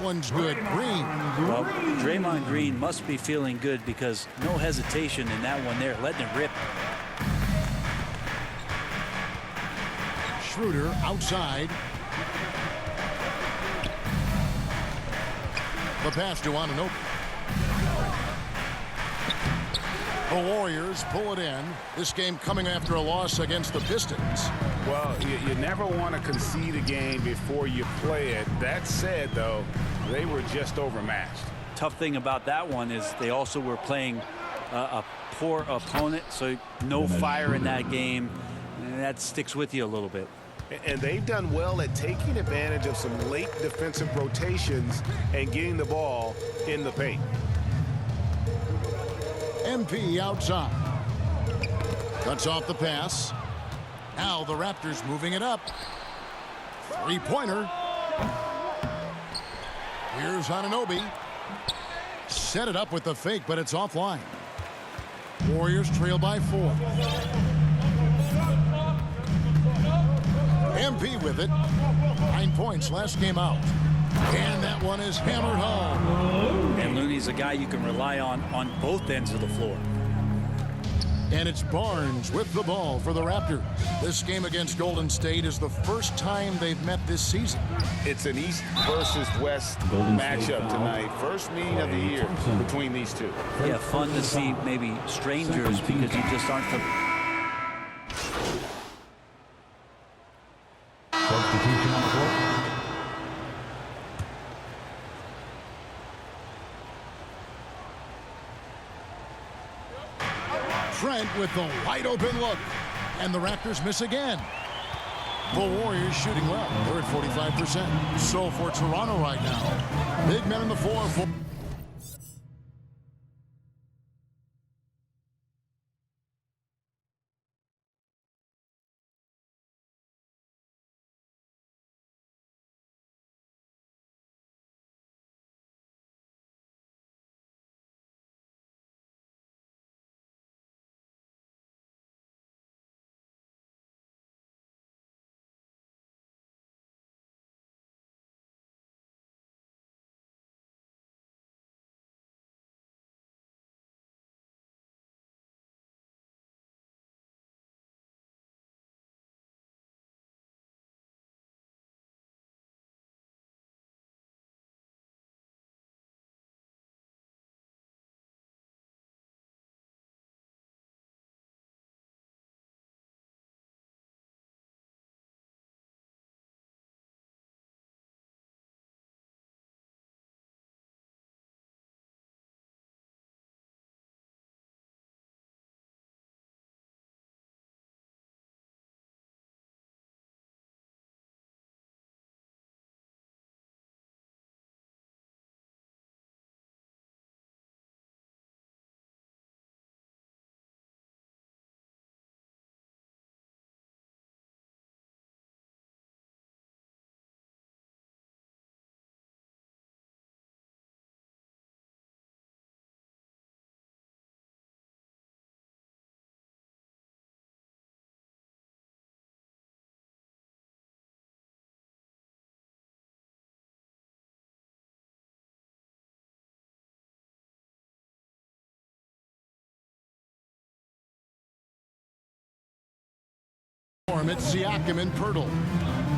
One's good. Green. Well, Draymond Green must be feeling good because no hesitation in that one there, letting it rip. Schroeder outside. The pass to Anunoby. The Warriors pull it in. This game coming after a loss against the Pistons. Well, you never want to concede a game before you play it. That said, though, they were just overmatched. Tough thing about that one is they also were playing a poor opponent, so no fire in that game. And that sticks with you a little bit. And they've done well at taking advantage of some late defensive rotations and getting the ball in the paint. MP outside. Cuts off the pass. Now the Raptors moving it up. Three-pointer. Here's Anunoby. Set it up with the fake, but it's offline. Warriors trail by 4. MP with it. 9 points last game out. And that one is hammered home. And Looney's a guy you can rely on both ends of the floor. And it's Barnes with the ball for the Raptors. This game against Golden State is the first time they've met this season. It's an East versus West matchup tonight. First meeting of the year between these two. Yeah, fun to see maybe strangers because you just aren't the... Substitution on the floor. Trent with the wide open look. And the Raptors miss again. The Warriors shooting well. They're at 45%. So for Toronto right now, big men in the 4. It's Siakam and Pirtle.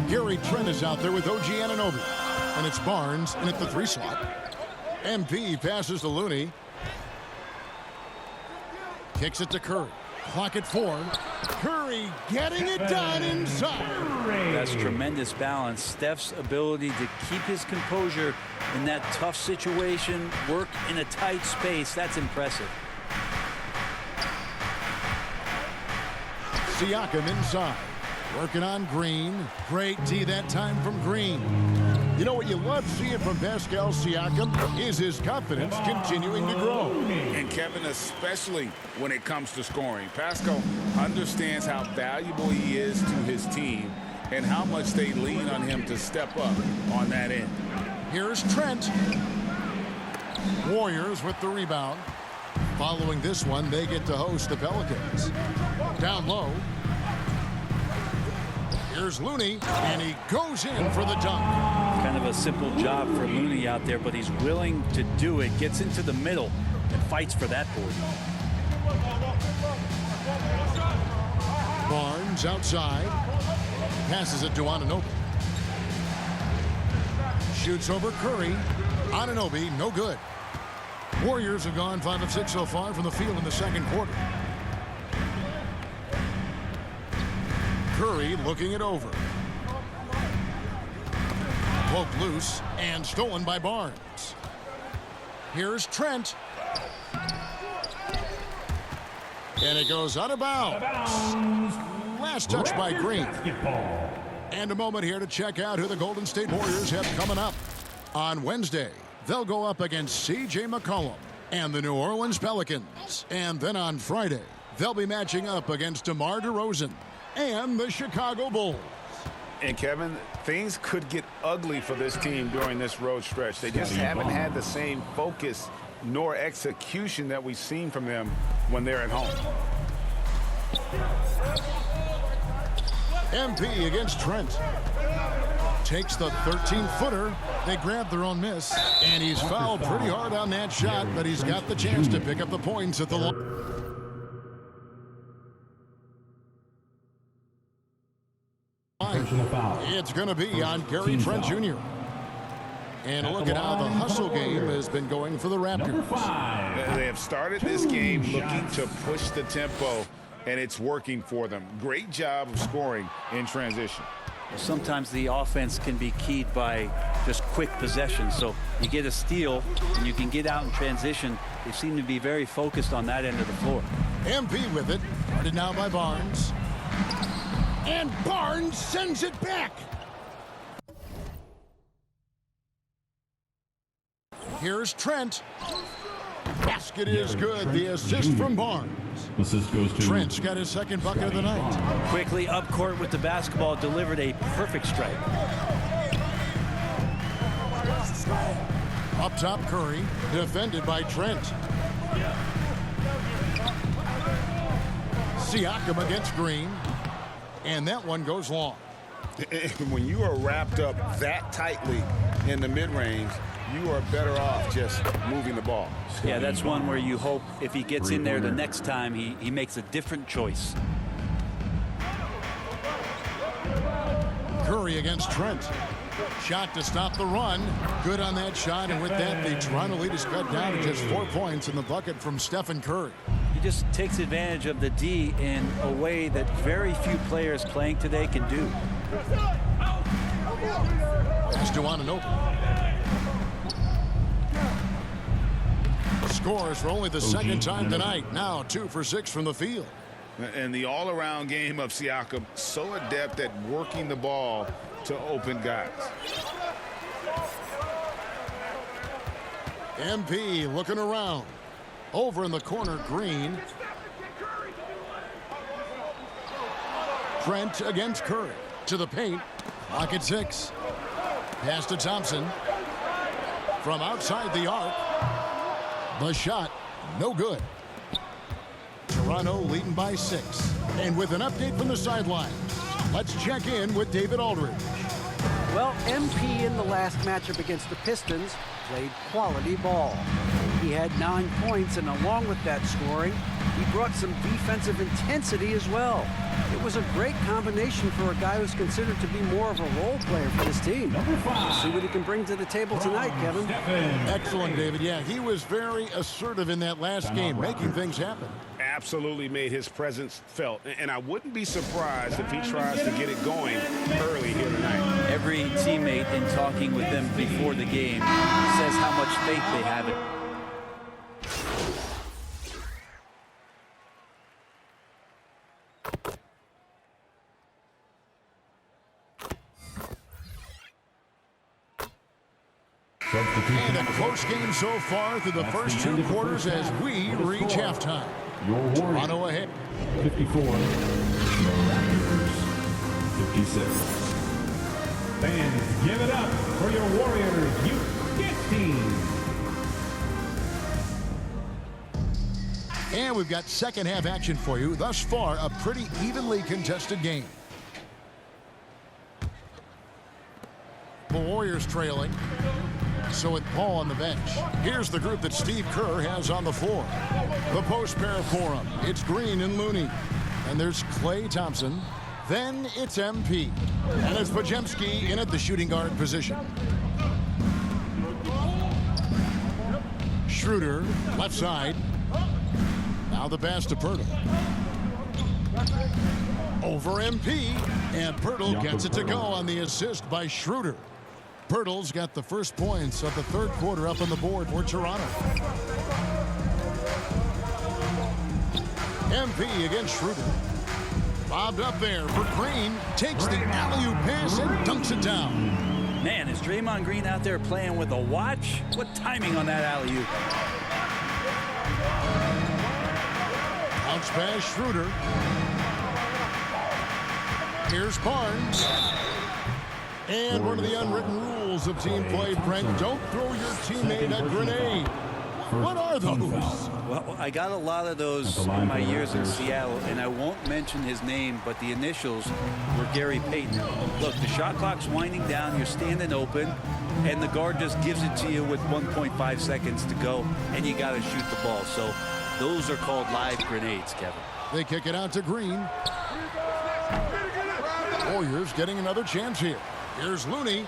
Gary Trent is out there with OG Anunoby. And it's Barnes in at the 3 slot. MP passes to Looney. Kicks it to Curry. Clock at 4. Curry getting it done inside. That's tremendous balance. Steph's ability to keep his composure in that tough situation, work in a tight space, that's impressive. Siakam inside. Working on Green. Great D that time from Green. You know what you love seeing from Pascal Siakam is his confidence continuing to grow. And Kevin, especially when it comes to scoring. Pascal understands how valuable he is to his team and how much they lean on him to step up on that end. Here's Trent. Warriors with the rebound. Following this one, they get to host the Pelicans. Down low. Here's Looney, and he goes in for the dunk. Kind of a simple job for Looney out there, but he's willing to do it. Gets into the middle and fights for that board. Barnes outside. Passes it to Anunoby. Shoots over Curry. Anunoby, no good. Warriors have gone 5 of 6 so far from the field in the second quarter. Curry looking it over. Poked loose and stolen by Barnes. Here's Trent. And it goes out of bounds. Last touch by Green. And a moment here to check out who the Golden State Warriors have coming up. On Wednesday, they'll go up against C.J. McCollum and the New Orleans Pelicans. And then on Friday, they'll be matching up against DeMar DeRozan and the Chicago Bulls. And Kevin, things could get ugly for this team during this road stretch. They just haven't had the same focus nor execution that we've seen from them when they're at home. MP against Trent. Takes the 13-footer. They grab their own miss, and he's fouled pretty hard on that shot, but he's got the chance to pick up the points at the line. It's going to be on Gary Trent Jr. And look at how the hustle game has been going for the Raptors. They have started this game looking to push the tempo, and it's working for them. Great job of scoring in transition. Sometimes the offense can be keyed by just quick possession. So you get a steal and you can get out in transition. They seem to be very focused on that end of the floor. MP with it. Guarded now by Barnes. And Barnes sends it back. Here's Trent. Basket is good. The assist from Barnes. Assist goes to Trent's got his second bucket of the night. Quickly up court with the basketball, delivered a perfect strike. Up top, Curry, defended by Trent. Siakam against Green, and that one goes long. When you are wrapped up that tightly in the mid-range, you are better off just moving the ball. Yeah, that's one where you hope if he gets in there the next time, he makes a different choice. Curry against Trent. Shot to stop the run. Good on that shot, and with that, the Toronto lead is cut down to just 4 points in the bucket from Stephen Curry. He just takes advantage of the D in a way that very few players playing today can do. That's to Anunoby. Scores for only the second time tonight. Now 2 for 6 from the field. And the all-around game of Siakam, so adept at working the ball to open guys. MP looking around. Over in the corner, Green. Trent against Curry. To the paint. Clock at 6. Pass to Thompson. From outside the arc. The shot, no good. Toronto leading by 6. And with an update from the sideline, let's check in with David Aldridge. Well, MP in the last matchup against the Pistons played quality ball. He had 9 points, and along with that scoring, he brought some defensive intensity as well. It was a great combination for a guy who's considered to be more of a role player for this team. We'll see what he can bring to the table tonight, Kevin. Excellent, David. Yeah, he was very assertive in that last game, making things happen. Absolutely made his presence felt. And I wouldn't be surprised if he tries to get it going early here tonight. Every teammate in talking with them before the game says how much faith they have in. And a close game so far through the first 2 quarters as we reach halftime. Toronto ahead. 54. Raptors 56. Fans, give it up for your Warriors youth team. And we've got second half action for you. Thus far, a pretty evenly contested game. The Warriors trailing. So with Paul on the bench, here's the group that Steve Kerr has on the floor. The post pair for him. It's Green and Looney. And there's Klay Thompson. Then it's MP. And it's Podziemski in at the shooting guard position. Schroeder, left side. Now the pass to Poeltl. Over MP. And Poeltl gets it to go on the assist by Schroeder. Poeltl's got the first points of the third quarter up on the board for Toronto. MP against Schroeder. Bobbed up there for Green. Takes the alley-oop pass and dunks it down. Man, is Draymond Green out there playing with a watch? What timing on that alley-oop? Bounce pass Schroeder. Here's Barnes. And one of the unwritten rules of team play, Brent, don't throw your teammate a grenade. What are those? Well, I got a lot of those in my years in Seattle, and I won't mention his name, but the initials were Gary Payton. Look, the shot clock's winding down, you're standing open, and the guard just gives it to you with 1.5 seconds to go, and you got to shoot the ball. So those are called live grenades, Kevin. They kick it out to Green. Warriors getting another chance here. Here's Looney.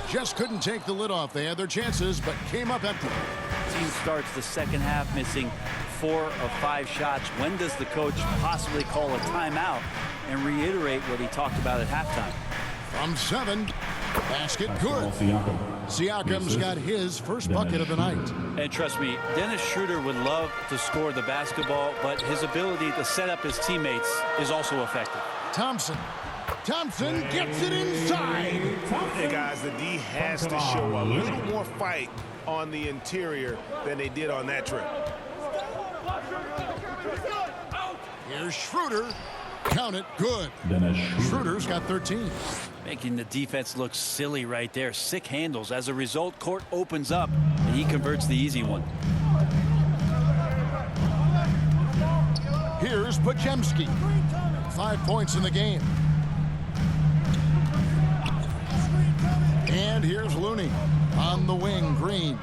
Just couldn't take the lid off. They had their chances, but came up empty. Team starts the second half missing 4 of 5 shots. When does the coach possibly call a timeout and reiterate what he talked about at halftime? From 7, basket good. Siakam's got his first bucket of the night. And trust me, Dennis Schroeder would love to score the basketball, but his ability to set up his teammates is also effective. Thompson gets it inside. Hey guys, the D has to show a little more fight on the interior than they did on that trip. Here's Schroeder. Count it, good. Schroeder's got 13. Making the defense look silly right there. Sick handles. As a result, court opens up, and he converts the easy one. Here's Podziemski. 5 points in the game. And here's Looney on the wing, Green.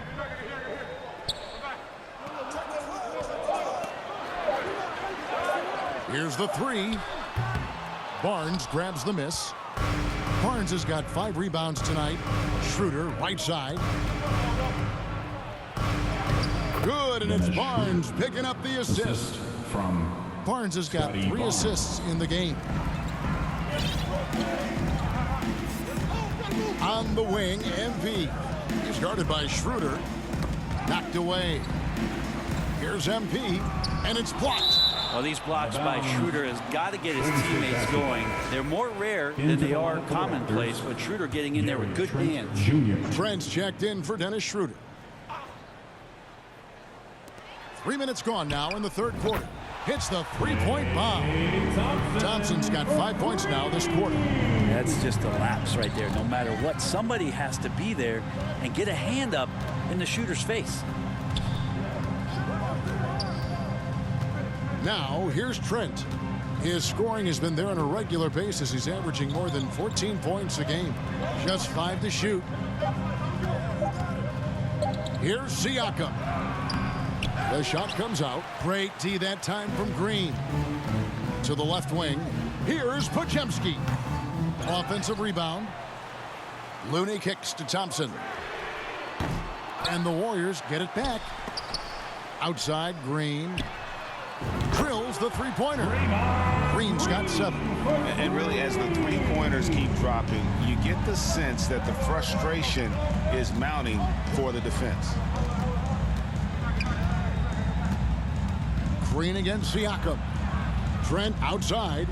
Here's the 3. Barnes grabs the miss. Barnes has got 5 rebounds tonight. Schroeder, right side. Good, and it's Barnes picking up the assist. Barnes has got 3 assists in the game. On the wing, MP. He's guarded by Schroeder. Knocked away. Here's MP, and it's blocked. Well, these blocks by Schroeder has got to get his teammates going. They're more rare than they are commonplace, but Schroeder getting in there with good hands. Trent's checked in for Dennis Schroeder. 3 minutes gone now in the third quarter. Hits the three-point bomb. Thompson's got 5 points now this quarter. That's just a lapse right there. No matter what, somebody has to be there and get a hand up in the shooter's face. Now, here's Trent. His scoring has been there on a regular basis. He's averaging more than 14 points a game. Just 5 to shoot. Here's Siakam. The shot comes out. Great D that time from Green. To the left wing. Here's Podziemski. Offensive rebound. Looney kicks to Thompson. And the Warriors get it back. Outside, Green. Drills the three-pointer. Green's got 7. And really, as the three-pointers keep dropping, you get the sense that the frustration is mounting for the defense. Green against Siakam. Trent outside.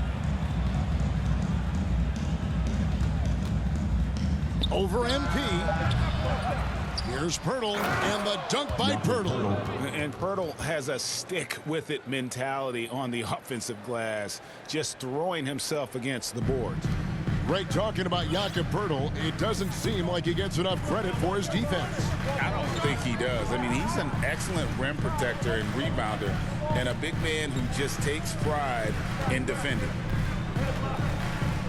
Over MP. Here's Poeltl, and the dunk by Poeltl. And Poeltl has a stick-with-it mentality on the offensive glass, just throwing himself against the boards. Greg talking about Jakob Poeltl. It doesn't seem like he gets enough credit for his defense. I don't think he does. I mean, he's an excellent rim protector and rebounder, and a big man who just takes pride in defending.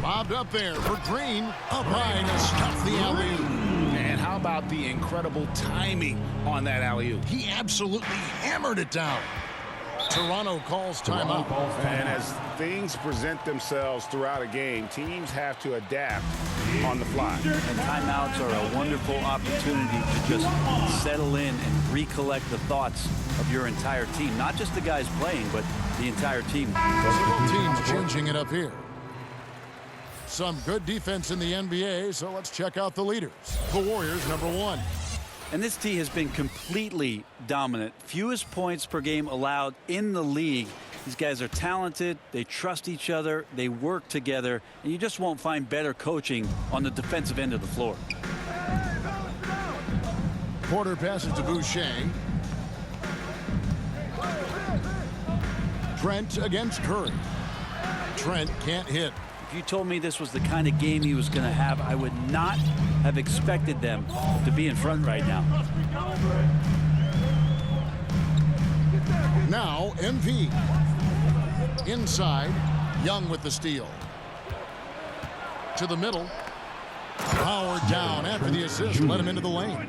Bobbed up there for Green. Up high to stuff the alley-oop. And how about the incredible timing on that alley-oop? He absolutely hammered it down. Toronto calls timeout. And as things present themselves throughout a game, teams have to adapt on the fly. And timeouts are a wonderful opportunity to just settle in and recollect the thoughts of your entire team. Not just the guys playing, but the entire team. Both teams changing it up here. Some good defense in the NBA, so let's check out the leaders. The Warriors, number 1. And this team has been completely dominant. Fewest points per game allowed in the league. These guys are talented. They trust each other. They work together. And you just won't find better coaching on the defensive end of the floor. Porter passes to Boucher. Trent against Curry. Trent can't hit. If you told me this was the kind of game he was going to have, I would not have expected them to be in front right now. Now MP. Inside, Young with the steal. To the middle. Power down after the assist. Let him into the lane.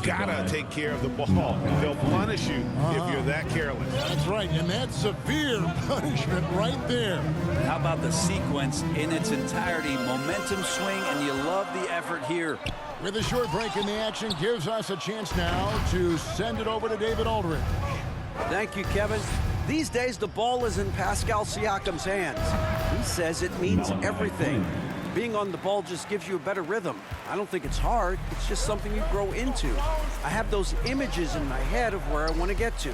Gotta take care of the ball. They'll punish you if you're that careless. That's right, and that's severe punishment right there. How about the sequence in its entirety? Momentum swing, and you love the effort here. With a short break in the action, gives us a chance now to send it over to David Aldridge. Thank you, Kevin. These days, the ball is in Pascal Siakam's hands. He says it means everything. Being on the ball just gives you a better rhythm. I don't think it's hard. It's just something you grow into. I have those images in my head of where I want to get to.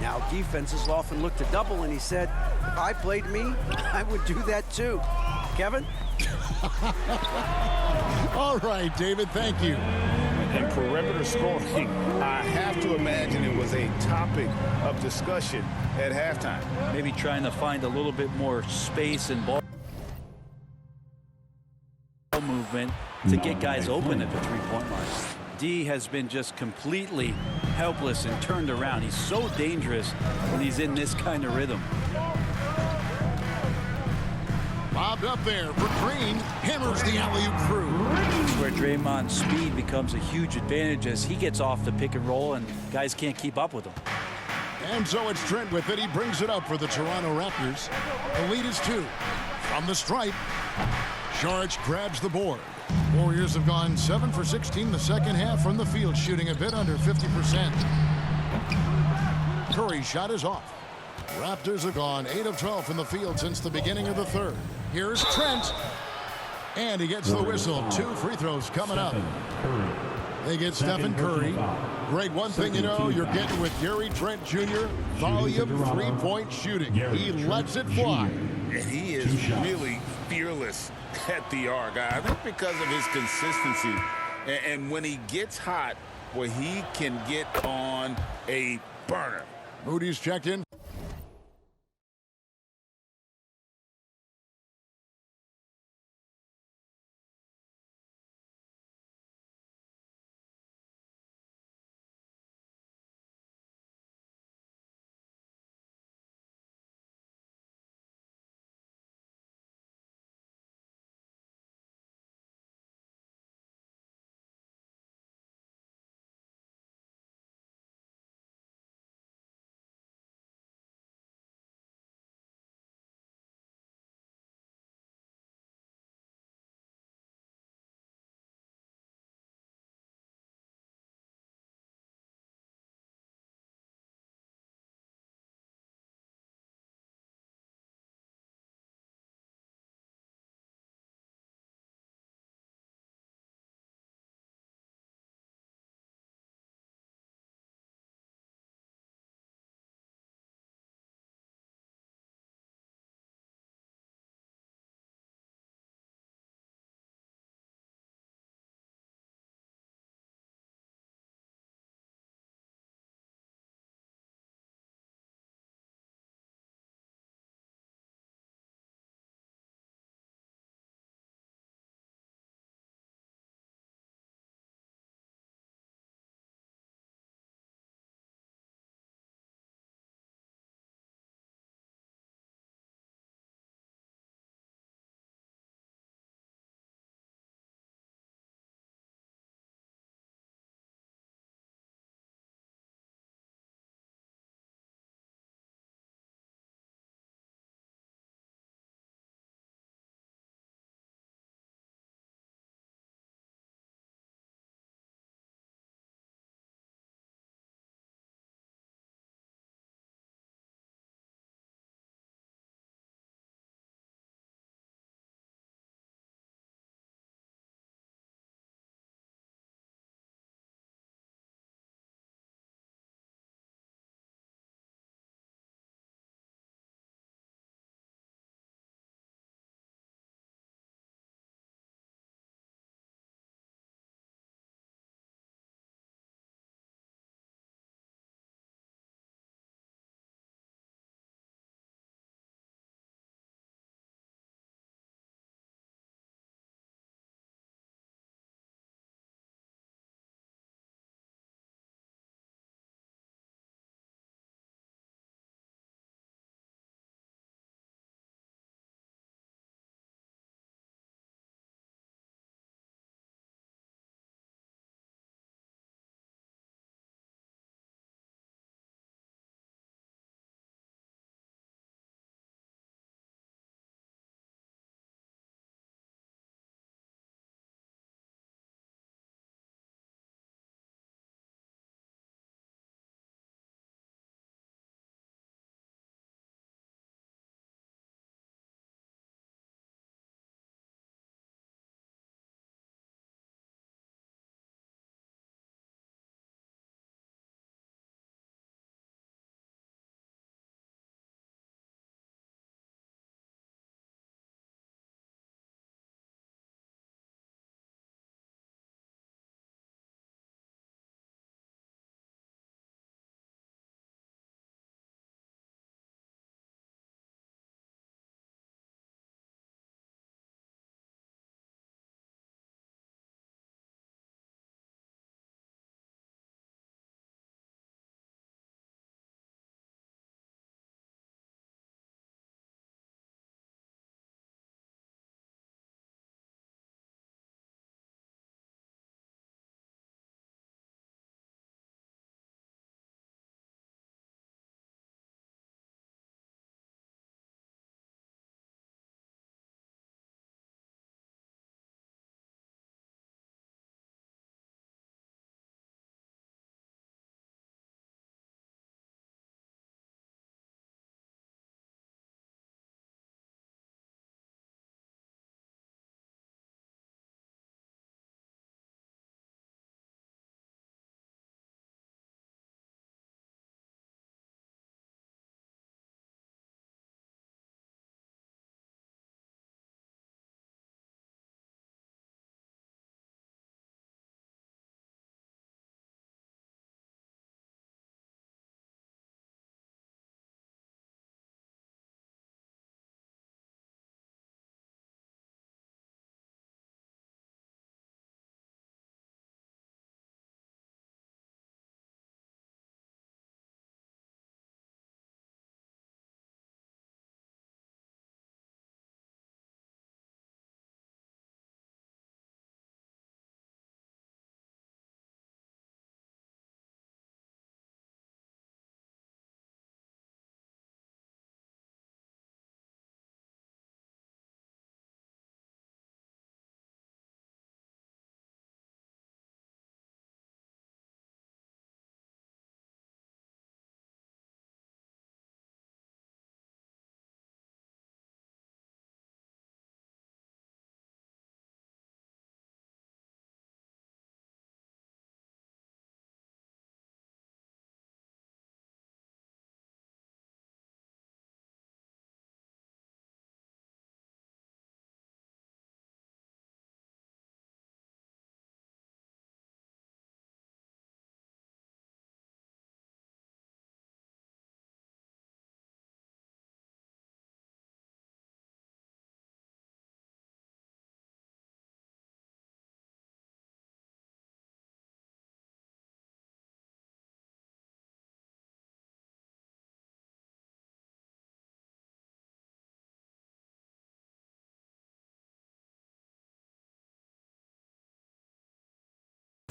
Now, defenses often look to double, and he said, if I played me, I would do that too. Kevin? All right, David, thank you. And perimeter scoring, I have to imagine it was a topic of discussion at halftime. Maybe trying to find a little bit more space and ball movement to get guys open at the three-point line. D has been just completely helpless and turned around. He's so dangerous when he's in this kind of rhythm. Bobbed up there for Green. Hammers the alley-oop through. Where Draymond's speed becomes a huge advantage as he gets off the pick and roll and guys can't keep up with him. And so it's Trent with it. He brings it up for the Toronto Raptors. The lead is 2. From the stripe, Saric grabs the board. Warriors have gone 7 for 16 the second half from the field, shooting a bit under 50%. Curry's shot is off. Raptors have gone 8 of 12 from the field since the beginning of the third. Here's Trent. And he gets the whistle. 2 free throws coming up. They get Stephen Curry. Greg, one thing you know, you're getting with Gary Trent Jr., volume three-point shooting. He lets it fly. And he is really fearless at the arc. I think because of his consistency. And when he gets hot, where he can get on a burner. Moody's checked in.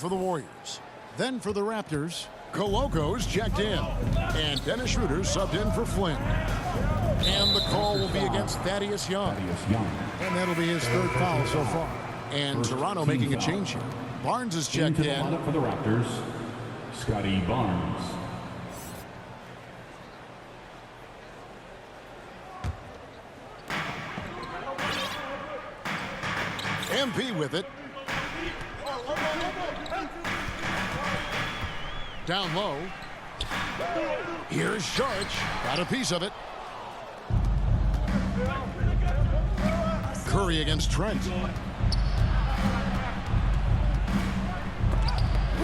for the Warriors. Then for the Raptors, Coloco's checked in. And Dennis Schroeder subbed in for Flynn. And the call will be against Thaddeus Young. And that'll be his third foul so far. And Toronto making a change here. Barnes is checked in. For the Raptors, Scotty Barnes. MP with it. Down low. Here's Saric. Got a piece of it. Curry against Trent.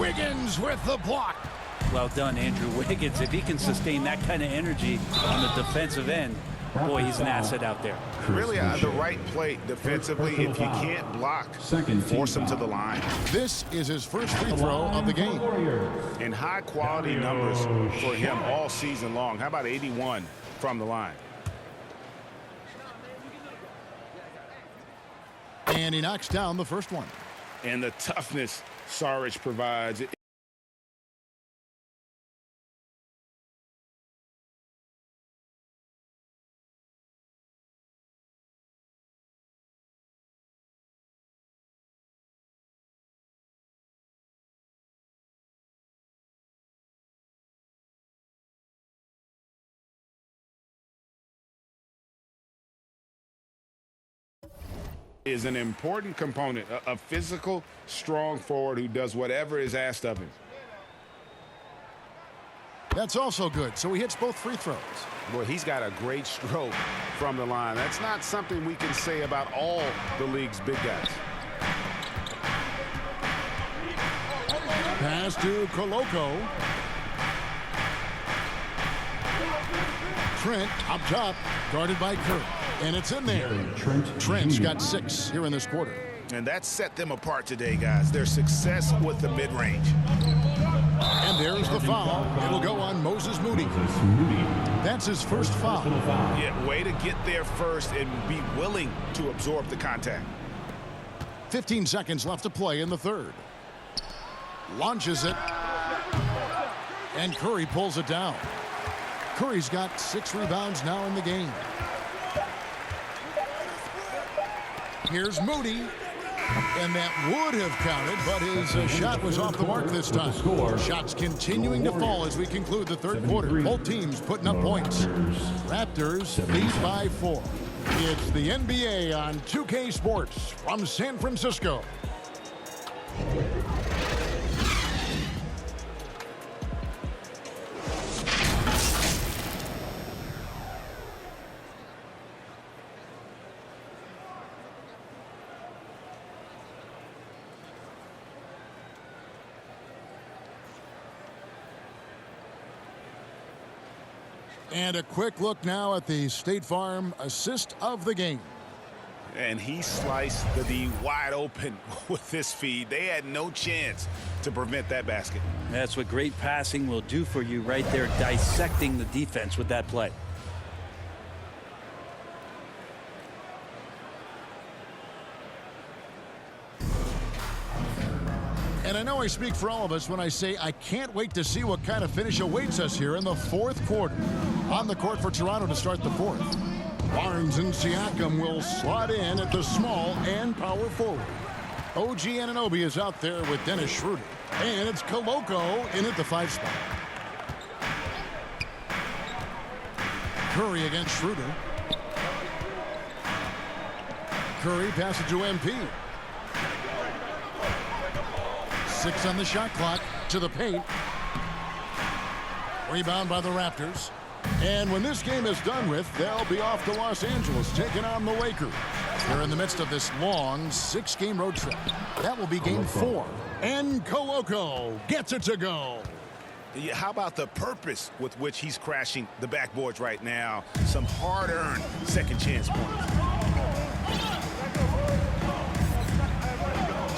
Wiggins with the block. Well done, Andrew Wiggins. If he can sustain that kind of energy on the defensive end, boy, he's an asset out there. Really the right play defensively. If you can't block, force him to the line. This is his first free throw of the game. And high-quality numbers for him all season long. How about 81 from the line? And he knocks down the first one. And the toughness Saric provides. Is an important component, a physical, strong forward who does whatever is asked of him. That's also good, so he hits both free throws. Boy, he's got a great stroke from the line. That's not something we can say about all the league's big guys. Pass to Coloco. Trent up top, guarded by Curry. And it's in there. Trent's got 6 here in this quarter. And that set them apart today, guys. Their success with the mid-range. And there's the foul. It'll go on Moses Moody. That's his first foul. Yeah, way to get there first and be willing to absorb the contact. 15 seconds left to play in the third. Launches it. And Curry pulls it down. Curry's got 6 rebounds now in the game. Here's Moody, and that would have counted, but his shot was off the mark this time. Shots continuing to fall as we conclude the third quarter. Both teams putting up points. Raptors lead by 4. It's the NBA on 2K Sports from San Francisco. And a quick look now at the State Farm assist of the game. And he sliced the D wide open with this feed. They had no chance to prevent that basket. That's what great passing will do for you right there, dissecting the defense with that play. And I know I speak for all of us when I say I can't wait to see what kind of finish awaits us here in the fourth quarter. On the court for Toronto to start the fourth. Barnes and Siakam will slot in at the small and power forward. OG Anunoby is out there with Dennis Schroeder. And it's Coloco in at the 5 spot. Curry against Schroeder. Curry passes to MP. 6 on the shot clock, to the paint. Rebound by the Raptors. And when this game is done with, they'll be off to Los Angeles, taking on the Lakers. They're in the midst of this long 6-game road trip. That will be game 4. And Coloco gets it to go. How about the purpose with which he's crashing the backboards right now? Some hard-earned second chance points.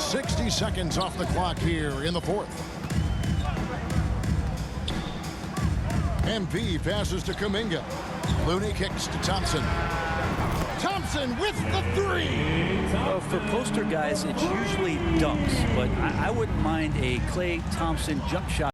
60 seconds off the clock here in the fourth. MP passes to Kuminga. Looney kicks to Thompson. Thompson with the three. Well, for poster guys, it's usually dunks, but I wouldn't mind a Klay Thompson jump shot.